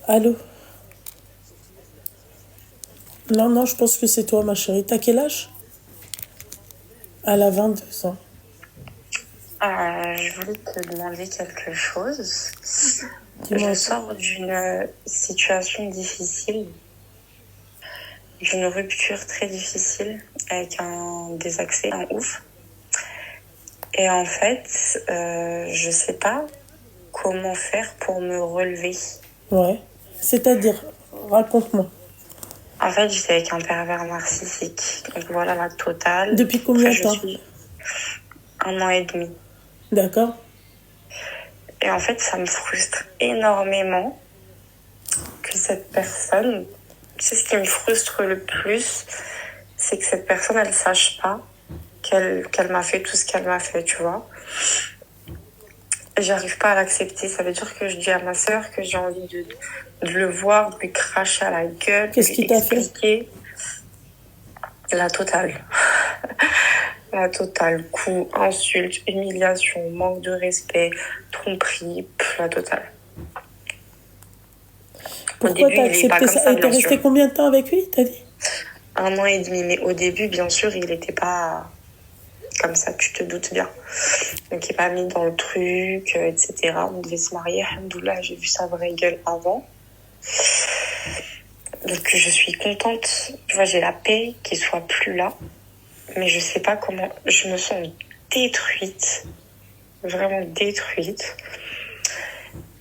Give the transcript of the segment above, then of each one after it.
Allô? Non, non, je pense que c'est toi, ma chérie. T'as quel âge? Elle a 22 ans. Je voulais te demander quelque chose. Dis-moi. Je sors d'une situation difficile, d'une rupture très difficile avec des accès en ouf. Et en fait, je sais pas comment faire pour me relever. Ouais. C'est-à-dire, raconte-moi. En fait, j'étais avec un pervers narcissique. Donc voilà la totale. Depuis combien de temps? Je suis 1 an et demi. D'accord. Et en fait, ça me frustre énormément que cette personne... Tu sais, ce qui me frustre le plus, c'est que cette personne, elle sache pas qu'elle m'a fait tout ce qu'elle m'a fait, tu vois. J'arrive pas à l'accepter. Ça veut dire que je dis à ma sœur que j'ai envie de le voir, de lui cracher à la gueule. Qu'est-ce qu'il t'a fait? La totale. La totale. Coups, insultes, humiliation, manque de respect, tromperie, la totale. Pourquoi t'as accepté ça? Et t'es resté combien de temps avec lui, t'as dit? 1 an et demi. Mais au début, bien sûr, il était pas comme ça, tu te doutes bien. Donc, il m'a mis dans le truc, etc. On devait se marier. Alhamdoulilah, j'ai vu sa vraie gueule avant. Donc, je suis contente. Tu vois, j'ai la paix qu'il soit plus là. Mais je sais pas comment... Je me sens détruite. Vraiment détruite.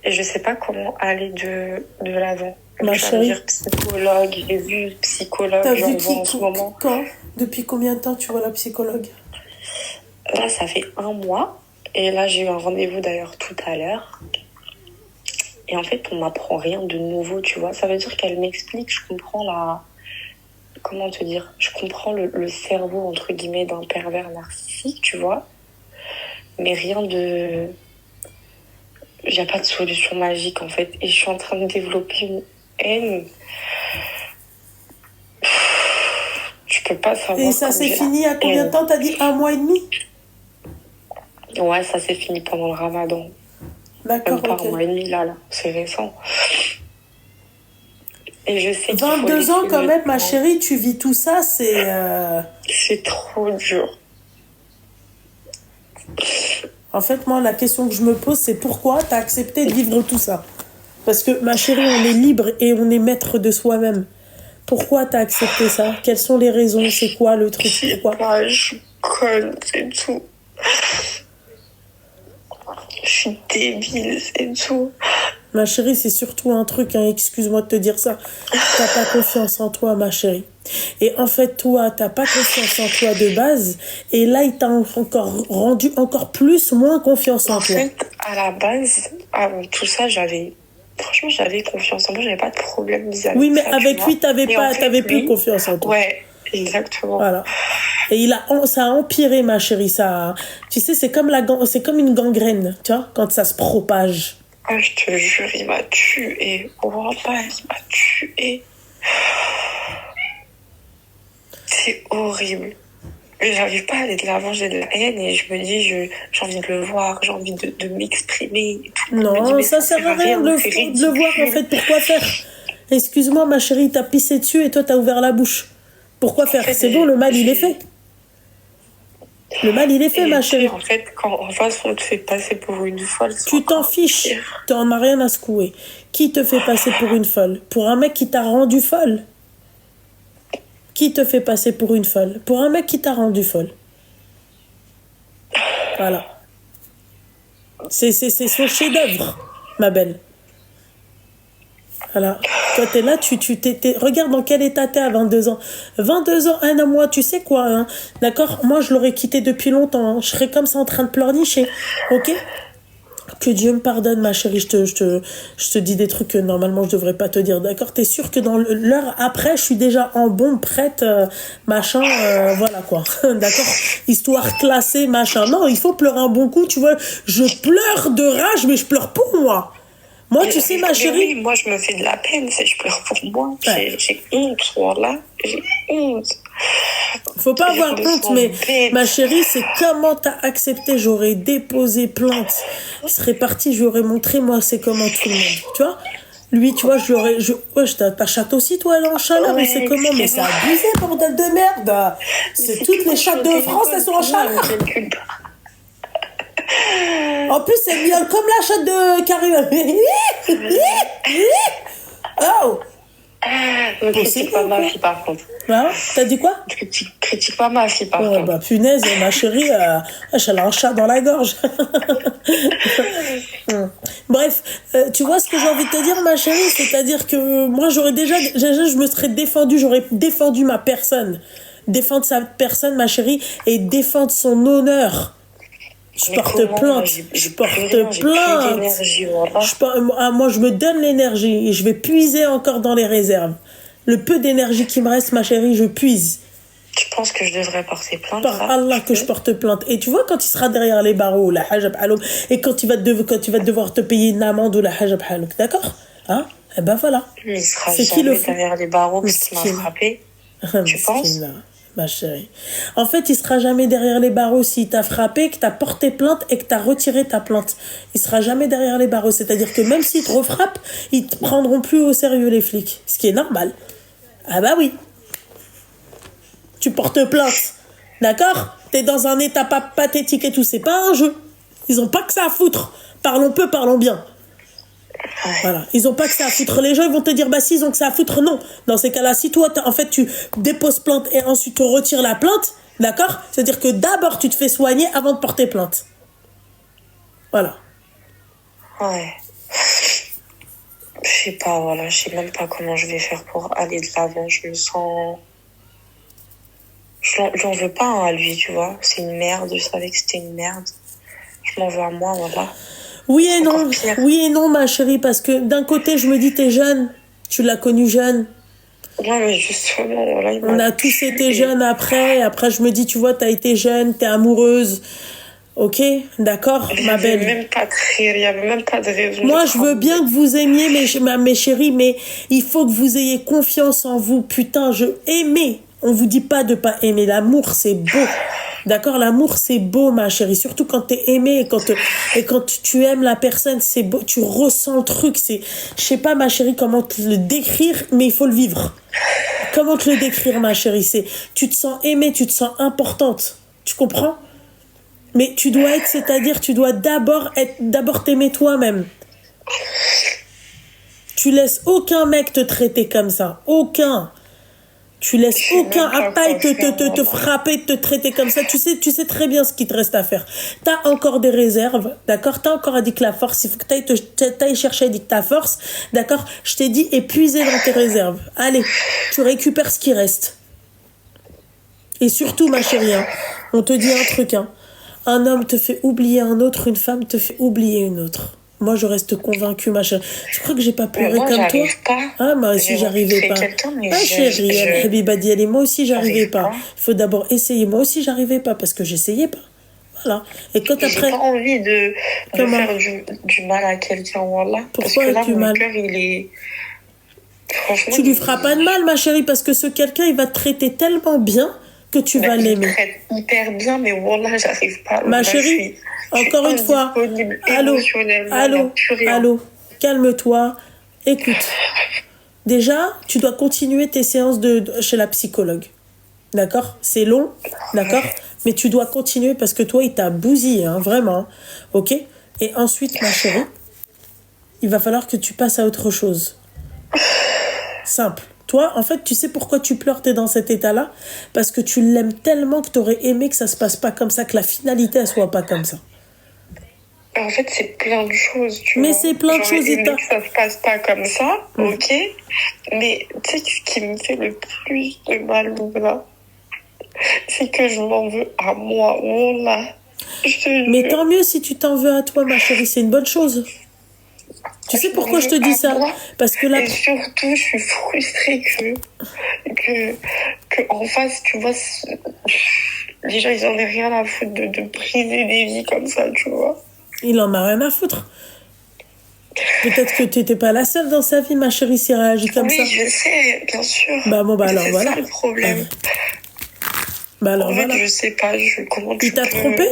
Et je sais pas comment aller de l'avant. Ma chérie. Dire psychologue. J'ai vu psychologue. T'as vu en ce moment. Quand? Depuis combien de temps tu vois la psychologue? Là, ça fait 1 mois. Et là, j'ai eu un rendez-vous d'ailleurs tout à l'heure. Et en fait, on m'apprend rien de nouveau, tu vois. Ça veut dire qu'elle m'explique, je comprends comment te dire? Je comprends le cerveau, entre guillemets, d'un pervers narcissique, tu vois. Mais rien de... Il n'y a pas de solution magique, en fait. Et je suis en train de développer une haine. Tu peux pas savoir. Et ça s'est fini à combien de temps? T'as dit 1 mois et demi? Ouais, ça s'est fini pendant le ramadan. D'accord, même pas ok. 1 mois et demi, là. C'est récent. Et je sais 22 ans quand même, ma chérie, tu vis tout ça, c'est... C'est trop dur. En fait, moi, la question que je me pose, c'est pourquoi t'as accepté de vivre tout ça? Parce que, ma chérie, on est libre et on est maître de soi-même. Pourquoi t'as accepté ça? Quelles sont les raisons? C'est quoi le truc? Pourquoi? Je suis conne, c'est tout. Je suis débile, c'est tout. Ma chérie, c'est surtout un truc, hein, excuse-moi de te dire ça. T'as pas confiance en toi, ma chérie. Et en fait, toi, t'as pas confiance en toi de base. Et là, il t'a encore rendu encore moins confiance en toi. En fait, à la base, avant tout ça, franchement, j'avais confiance en moi, j'avais pas de problème vis-à-vis oui, de mais ça, avec lui, t'avais plus confiance en toi. Ouais, exactement. Voilà. Et ça a empiré, ma chérie. Ça, tu sais, c'est comme une gangrène, tu vois, quand ça se propage. Ah, je te jure, il m'a tué. Oh, il m'a tué. C'est horrible. J'arrive pas à aller de l'avant, j'ai de la haine et je me dis, j'ai envie de le voir, j'ai envie de m'exprimer. Et tout. Non, ça sert à rien de le voir, en fait. Pourquoi faire? Excuse-moi, ma chérie, t'as pissé dessus et toi, t'as ouvert la bouche. Pourquoi faire? C'est bon, le mal, il est fait. Le mal, il est fait, ma chérie. En fait, quand en face, on te fait passer pour une folle... Tu t'en fiches. T'en as rien à secouer. Qui te fait passer pour une folle? Pour un mec qui t'a rendu folle? Qui te fait passer pour une folle? Pour un mec qui t'a rendu folle. Voilà. C'est son chef-d'œuvre, ma belle. Voilà. Toi, t'es là, regarde dans quel état t'es à 22 ans. 22 ans, 1 mois, tu sais quoi, hein? D'accord? Moi, je l'aurais quitté depuis longtemps. Hein. Je serais comme ça en train de pleurnicher. Ok? Que Dieu me pardonne, ma chérie. Je te dis des trucs que normalement je devrais pas te dire. D'accord? T'es sûre que dans l'heure après, je suis déjà en bombe, prête, machin, voilà quoi. D'accord? Histoire classée, machin. Non, il faut pleurer un bon coup, tu vois. Je pleure de rage, mais je pleure pour moi. Moi, tu sais, ma chérie... Oui, moi, je me fais de la peine, je pleure pour moi. Ouais. J'ai honte, voilà. J'ai honte. Faut pas avoir honte, mais ma chérie, c'est comment t'as accepté. J'aurais déposé plainte. Il serait parti, j'aurais montré, moi, c'est comment tout le monde. Tu vois? Lui, tu vois, ouais, ta chatte aussi, toi, elle est en chaleur, Ouais, ou c'est comment? Mais c'est abusé, bordel de merde. C'est toutes les chattes de France, elles sont en chaleur. En plus, elle miaule comme la chatte de Karim. Oh! Critique pas ma fille, par contre. Hein? T'as dit quoi? Critique pas ma fille, par Ouais, contre. bah punaise, ma chérie, elle a un chat dans la gorge. Bref, tu vois ce que j'ai envie de te dire, ma chérie? C'est-à-dire que moi, déjà, je me serais défendue, j'aurais défendu ma personne. Défendre sa personne, ma chérie, et défendre son honneur. Je porte plainte. Je porte plainte. Moi, je me donne l'énergie et je vais puiser encore dans les réserves. Le peu d'énergie qui me reste, ma chérie, je puise. Tu penses que je devrais porter plainte? Par Allah que je porte plainte. Et tu vois, quand il sera derrière les barreaux, la hajab halouk, et quand tu vas devoir te payer une amende ou la hajab halouk, d'accord? Hein? Eh ben voilà. Il sera jamais derrière les barreaux parce qu'il m'a frappé. Tu penses? Ma chérie. En fait, il sera jamais derrière les barreaux s'il t'a frappé, que t'as porté plainte et que t'as retiré ta plainte. Il sera jamais derrière les barreaux. C'est-à-dire que même s'ils te refrappent, ils te prendront plus au sérieux, les flics. Ce qui est normal. Ah bah oui. Tu portes plainte. D'accord? T'es dans un état pathétique et tout. C'est pas un jeu. Ils ont pas que ça à foutre. Parlons peu, parlons bien. Voilà, ils ont pas que ça à foutre. Les gens ils vont te dire bah si ils ont que ça à foutre. Non, dans ces cas-là, si toi en fait tu déposes plainte et ensuite tu retires la plainte, d'accord, c'est-à-dire que d'abord tu te fais soigner avant de porter plainte. Voilà. Ouais. Je sais pas, voilà, je sais même pas comment je vais faire pour aller de l'avant. Je me sens, j'en veux pas hein, à lui, tu vois. C'est une merde. Je savais que c'était une merde. Je m'en veux à moi, voilà. Oui et non, ma chérie, parce que d'un côté, je me dis, t'es jeune, tu l'as connu jeune. Non, mais justement, voilà, on a tous été jeunes après. Après, je me dis, tu vois, t'as été jeune, t'es amoureuse. Ok, d'accord, ma belle. Il n'y avait même pas de raison. Moi, je veux bien que vous aimiez, mes chéris, mais il faut que vous ayez confiance en vous. Putain, aimez. On vous dit pas de pas aimer. L'amour, c'est beau. D'accord, l'amour c'est beau, ma chérie, surtout quand t'es aimé et quand tu aimes la personne, c'est beau, tu ressens le truc, je sais pas, ma chérie, comment te le décrire, mais il faut le vivre. Comment te le décrire, ma chérie, tu te sens aimée, tu te sens importante, tu comprends? Mais tu dois être, c'est-à-dire, tu dois d'abord t'aimer toi-même. Tu laisses aucun mec te traiter comme ça, aucun. Tu laisses aucun appareil te frapper, te traiter comme ça. Tu sais très bien ce qu'il te reste à faire. T'as encore des réserves, d'accord? T'as encore dit que la force, il faut que t'ailles chercher ta force, d'accord? Je t'ai dit épuiser dans tes réserves. Allez, tu récupères ce qui reste. Et surtout, ma chérie, hein, on te dit un truc, hein. Un homme te fait oublier un autre, une femme te fait oublier une autre. Moi, je reste convaincue, ma chérie. Je crois que j'ai pas pleuré comme toi. Ah, moi aussi, j'arrivais pas. Ah, chérie, Habiba Diali, moi aussi, j'arrivais pas. Il faut d'abord essayer. Moi aussi, j'arrivais pas parce que j'essayais pas. Voilà. Et quand après. J'ai pas envie de faire du mal à quelqu'un, voilà. Pourquoi parce que là, mon cœur, il est. Tu lui feras pas de mal, ma chérie, parce que ce quelqu'un, il va te traiter tellement bien que tu vas l'aimer. Il me traite hyper bien, mais voilà, j'arrive pas. Ma chérie, encore une fois. Allô, calme-toi. Écoute, déjà, tu dois continuer tes séances chez la psychologue. D'accord? C'est long, d'accord? Mais tu dois continuer parce que toi, il t'a bousillé, hein, vraiment. Ok? Et ensuite, ma chérie, il va falloir que tu passes à autre chose. Simple. Toi, en fait, tu sais pourquoi tu pleures, t'es dans cet état-là? Parce que tu l'aimes tellement que t'aurais aimé que ça se passe pas comme ça, que la finalité, elle soit pas comme ça. En fait, c'est plein de choses, tu vois. Mais c'est plein de choses. Que ça se passe pas comme ça, ok? Mais tu sais, ce qui me fait le plus de mal, là, c'est que je m'en veux à moi, voilà. Mais tant mieux si tu t'en veux à toi, ma chérie, c'est une bonne chose. Tu sais pourquoi je te dis ça? Parce que là. Et surtout, je suis frustrée que en face, tu vois, les gens, ils en aient rien à foutre de briser des vies comme ça, tu vois. Il en a rien à foutre. Peut-être que tu n'étais pas la seule dans sa vie, ma chérie, s'il réagit comme ça. Oui, je sais, bien sûr. Alors voilà. C'est ça le problème. Alors en fait, voilà. Je sais pas, comment tu Il t'a trompé?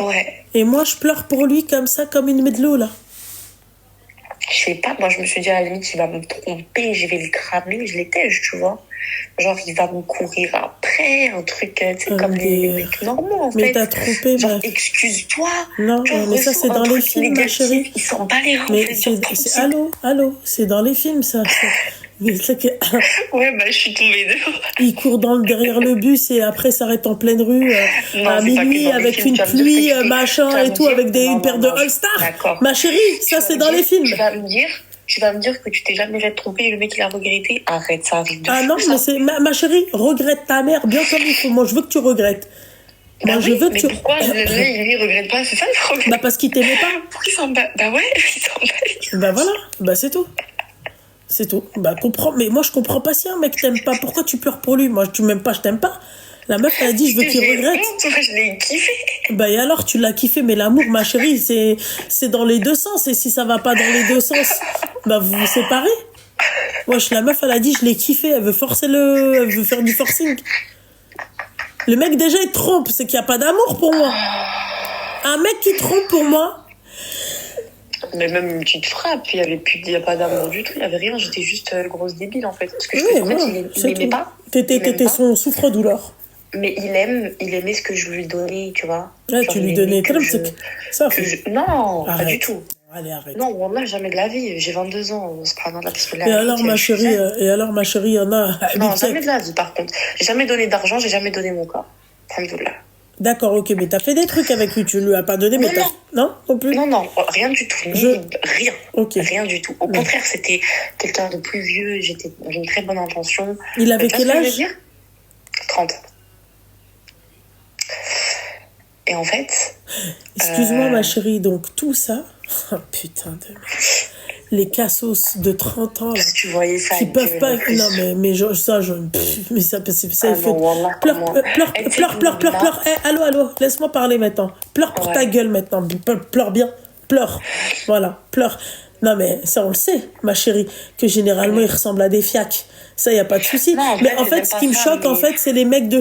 Ouais. Et moi, je pleure pour lui comme ça, comme une médelo, là. Je sais pas, moi je me suis dit à la limite, il va me tromper, je vais le cramer, je l'étège, tu vois. Genre, il va me courir après, un truc, tu sais, comme les Mais, mecs normaux, en mais fait. t'as trompé, Genre, meuf. excuse-toi, Non, tu vois, mais ça, ressens c'est un dans les truc films, ma chérie. négatif, il s'en bat les reins, en Mais fait, genre, allô, allô, c'est dans les films, ça. Mais c'est que, Ouais, bah, je suis tombée dehors. il court derrière le bus et après s'arrête en pleine rue Non, à c'est pas que minuit dans les avec films, une tu vas me dire pluie, que tu machin vas et me tout, dire, avec non, une paire de non, All-Star. d'accord. Ma chérie, ça, c'est dans les films. Tu vas me dire que tu t'es jamais fait tromper et le mec, il a regretté. Arrête, ça arrive de Ah fou, non, mais ça. c'est ma chérie, regrette ta mère bien comme il faut. Moi, je veux que tu regrettes. Bah Moi, je oui, veux que mais tu. pourquoi lui, il regrette pas, c'est ça le problème. Bah, parce qu'il t'aimait pas. Pourquoi il s'en bat? Bah ouais, il s'en bat. Bah voilà, bah c'est tout. C'est tout. Bah comprends. Mais moi, je comprends pas si un mec t'aime pas. Pourquoi tu pleures pour lui? Moi, tu m'aimes pas, je t'aime pas. La meuf, elle a dit, je veux qu'il regrette. Moi, je l'ai kiffé. Bah et alors, tu l'as kiffé, mais l'amour, ma chérie, c'est dans les deux sens. Et si ça va pas dans les deux sens, bah vous vous séparez. Wesh, la meuf, elle a dit, je l'ai kiffé. Elle veut elle veut faire du forcing. Le mec, déjà, il te trompe. C'est qu'il y a pas d'amour pour moi. Un mec qui trompe pour moi. Mais même une petite frappe, il y a pas d'amour du tout, il y avait rien, j'étais juste grosse débile en fait. Parce que je Oui, en fait, voilà, il c'est m'aimait tout. pas. T'étais son souffre-douleur. Mais il aimait ce que je lui donnais, tu vois. Ouais, Genre, tu il lui aimait donnais que comme je... ça. Non, pas Arrête. du tout. Allez, arrête. Non, wallah, jamais de la vie. J'ai 22 ans, c'est pas grave, parce que là, Et alors, ma chérie, il y en a. non, jamais de la vie, par contre. J'ai jamais donné d'argent, j'ai jamais donné mon corps. Alhamdoulilah. D'accord, ok, mais t'as fait des trucs avec lui, tu lui as pas donné, mais Non, non plus. Non, rien du tout. Rien. Ok. Rien du tout. Au contraire, c'était quelqu'un de plus vieux, j'étais d'une très bonne intention. Il avait Tu vois quel ce que je âge? veux dire 30. Et en fait... Excuse-moi, ma chérie, donc tout ça... Oh, putain de merde. Les cassos de 30 ans, là, tu voyais ça qui peuvent pas... Non, mais ça, mais ça ah non, wallah, pleure. Allô, laisse-moi parler maintenant. Pleure pour ta gueule maintenant. Pleure bien. Pleure. Voilà, pleure. Non, mais ça, on le sait, ma chérie, que généralement, ils ressemblent à des fiacs. Ça, y a pas de souci. Mais en fait, ce qui me choque, en fait, c'est les mecs tu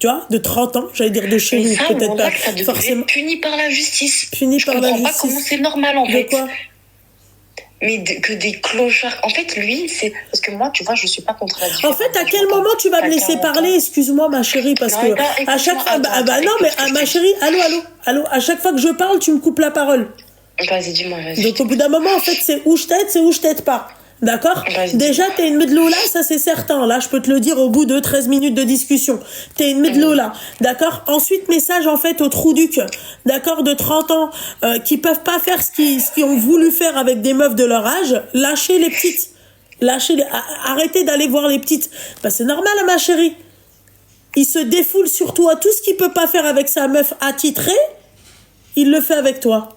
vois, de 30 ans, j'allais dire de chez nous, peut-être pas. Ça devrait être puni par la justice. Puni par la justice. Je comprends pas comment c'est normal, en fait. De quoi? Mais que des clochards. En fait, lui, c'est... Parce que moi, tu vois, je suis pas contre la différence. En fait, à quel moment tu vas me laisser parler? Excuse-moi, ma chérie, parce que à chaque fois... non, mais ma chérie, allô, à chaque fois que je parle, tu me coupes la parole. Vas-y, dis-moi, vas-y. Donc, au bout d'un moment, en fait, c'est où je t'aide pas. D'accord? Déjà, t'es une medloula, ça c'est certain. Là, je peux te le dire au bout de 13 minutes de discussion. T'es une medloula. D'accord? Ensuite, message en fait au trou du cul. D'accord? De 30 ans, qui peuvent pas faire ce qu'ils ont voulu faire avec des meufs de leur âge. Lâchez les petites. Arrêtez d'aller voir les petites. Bah, c'est normal, ma chérie. Il se défoule sur toi. Tout ce qu'il peut pas faire avec sa meuf attitrée, il le fait avec toi.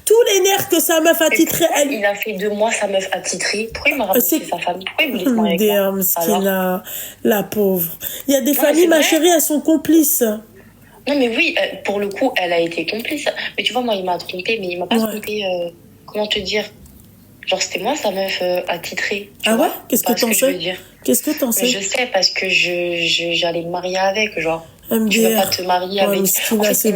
Tous les nerfs que sa meuf attitrée, il a fait 2 mois sa meuf attitrée. Pourquoi il m'a ramené chez sa famille? Pourquoi il voulait se marier avec moi? La pauvre. Il y a des familles, ma chérie, elles sont complices. Non, mais oui, pour le coup, elle a été complice. Mais tu vois, moi, il m'a trompé, mais il m'a pas trompé. Comment te dire? Genre, c'était moi sa meuf attitrée. Ah ouais? Qu'est-ce que t'en sais? Qu'est-ce que t'en sais? Je sais, parce que j'allais me marier avec, genre. Tu vas pas te marier avec... En fait,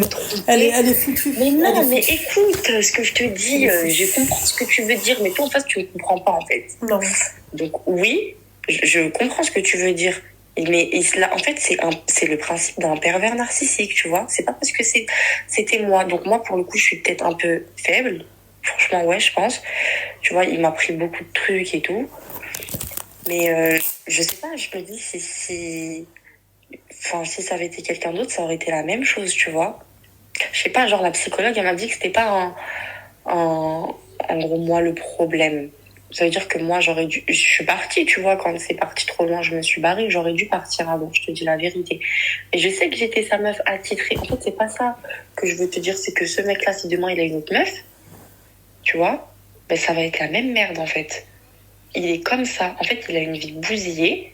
elle est foutue. Mais non, mais écoute ce que je te dis. Je comprends ce que tu veux dire, mais toi, en fait, tu ne comprends pas, en fait. Non. Donc, oui, je comprends ce que tu veux dire. Mais en fait, c'est le principe d'un pervers narcissique, tu vois. C'est pas parce que c'était moi. Donc, moi, pour le coup, je suis peut-être un peu faible. Franchement, ouais, je pense. Tu vois, il m'a pris beaucoup de trucs et tout. Mais je sais pas, je me dis si ça avait été quelqu'un d'autre, ça aurait été la même chose, tu vois. Je sais pas, genre la psychologue, elle m'a dit que c'était pas en gros moi le problème. Ça veut dire que moi je suis partie, tu vois, quand c'est parti trop loin, je me suis barrée, j'aurais dû partir avant, je te dis la vérité. Et je sais que j'étais sa meuf attitrée. En fait, c'est pas ça que je veux te dire, c'est que ce mec-là, si demain il a une autre meuf, tu vois, ben ça va être la même merde en fait. Il est comme ça. En fait, il a une vie bousillée.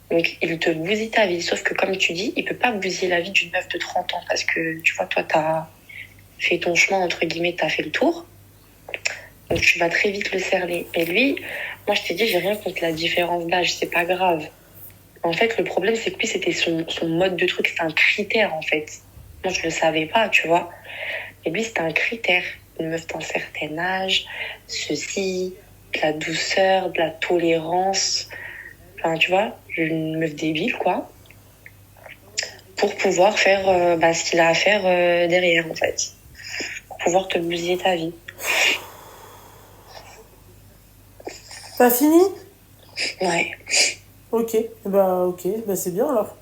Donc, il te bousille ta vie. Sauf que, comme tu dis, il peut pas bousiller la vie d'une meuf de 30 ans. Parce que, tu vois, toi, t'as fait ton chemin, entre guillemets, t'as fait le tour. Donc, tu vas très vite le cerner. Et lui, moi, je t'ai dit, j'ai rien contre la différence d'âge. C'est pas grave. En fait, le problème, c'est que lui, c'était son mode de truc. C'était un critère, en fait. Moi, je le savais pas, tu vois. Et lui, c'était un critère. une meuf d'un certain âge, ceci, de la douceur, de la tolérance. Enfin, tu vois, une meuf débile, quoi. Pour pouvoir faire ce qu'il a à faire derrière, en fait. Pour pouvoir te bousiller ta vie. T'as fini? Ouais. Ok, c'est bien alors.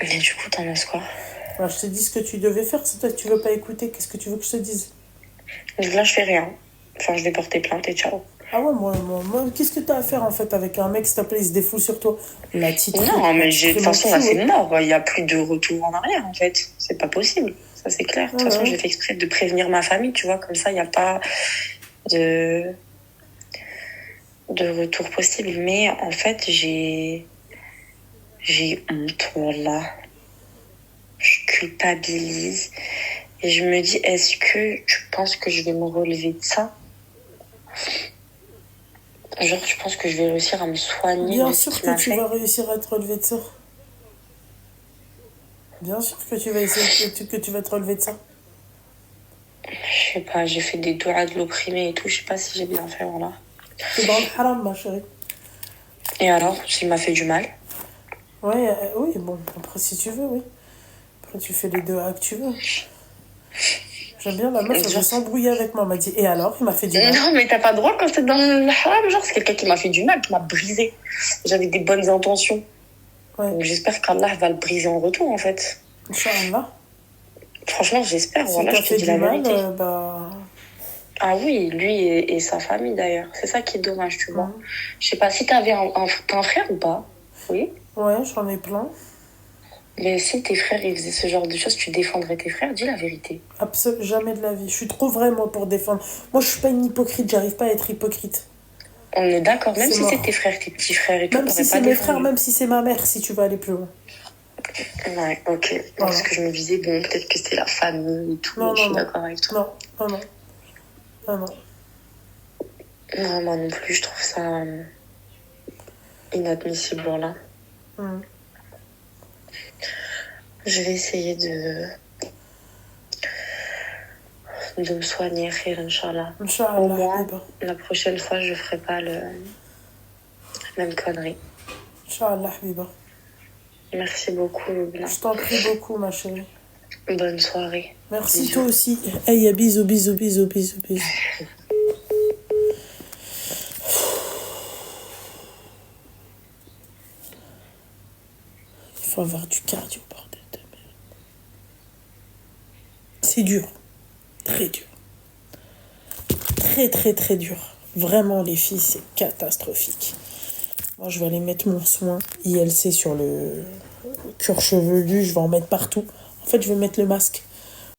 Mais du coup, t'en penses quoi? Alors, je t'ai dit ce que tu devais faire, c'est toi que tu veux pas écouter, qu'est-ce que tu veux que je te dise? Donc là, je fais rien. Enfin, je vais porter plainte et ciao. Ah ouais, moi, qu'est-ce que t'as à faire en fait avec un mec, s'il te plaît, il se défoule sur toi? La petite. Non, mais de toute façon, là, c'est ouais. mort. Il n'y a plus de retour en arrière, en fait. C'est pas possible. Ça, c'est clair. De toute façon, j'ai fait exprès de prévenir ma famille, tu vois. Comme ça, il n'y a pas de retour possible. Mais en fait, j'ai honte, voilà. Je culpabilise. Et je me dis, est-ce que tu penses que je vais me relever de ça? Genre, tu penses que je vais réussir à me soigner Bien de ce sûr qu'il que m'a tu fait? vas réussir à te relever de ça. Bien sûr que tu vas essayer que tu vas te relever de ça. Je sais pas, j'ai fait des doigts de l'opprimé et tout. Je sais pas si j'ai bien fait, voilà. T'es dans le haram, ma chérie. Et alors, s'il m'a fait du mal? Ouais, oui, bon, après si tu veux, oui. Après tu fais les deux que tu veux. J'aime bien la meuf, elle veut s'embrouiller avec moi. Elle m'a dit, et alors, il m'a fait du mal. Non, mais t'as pas le droit quand t'es dans le haram. Genre, c'est quelqu'un qui m'a fait du mal, qui m'a brisé. J'avais des bonnes intentions. Ouais. Donc, j'espère qu'Allah va le briser en retour, en fait. Inch'Allah. Franchement, j'espère. Si Voilà, t'as je te fait dis du la mal, vérité. bah... Ah oui, lui et sa famille, d'ailleurs. C'est ça qui est dommage, tu vois. Je sais pas si t'avais t'as un frère ou pas? Oui. Ouais, j'en ai plein. Mais si tes frères, ils faisaient ce genre de choses, tu défendrais tes frères? Dis la vérité. Absolument jamais de la vie. Je suis trop vraie, moi, pour défendre. Moi, je suis pas une hypocrite. J'arrive pas à être hypocrite. On est d'accord, même C'est si mort. c'est tes frères, tes petits frères et tout, Même t'aurais si pas c'est mes défendu. frères, même si c'est ma mère, si tu veux aller plus loin. Ouais, ok. Parce que je me disais, bon, peut-être que c'était la famille et tout. Non, je suis non. d'accord avec toi. Non. Non. Non, moi non plus, je trouve ça inadmissible, voilà. Je vais essayer de me soigner, khir, Inch'Allah. Au moins, la prochaine fois, je ferai pas la même connerie. Inch'Allah, Habiba. Merci beaucoup, Lubna. Je t'en prie beaucoup, ma chérie. Bonne soirée. Merci, bisous. toi aussi. Hey, bisous. Il faut avoir du cardio, bordel de merde. C'est dur. Très dur. Très dur. Vraiment, les filles, c'est catastrophique. Moi, je vais aller mettre mon soin ILC sur le cuir chevelu. Je vais en mettre partout. En fait, je vais mettre le masque.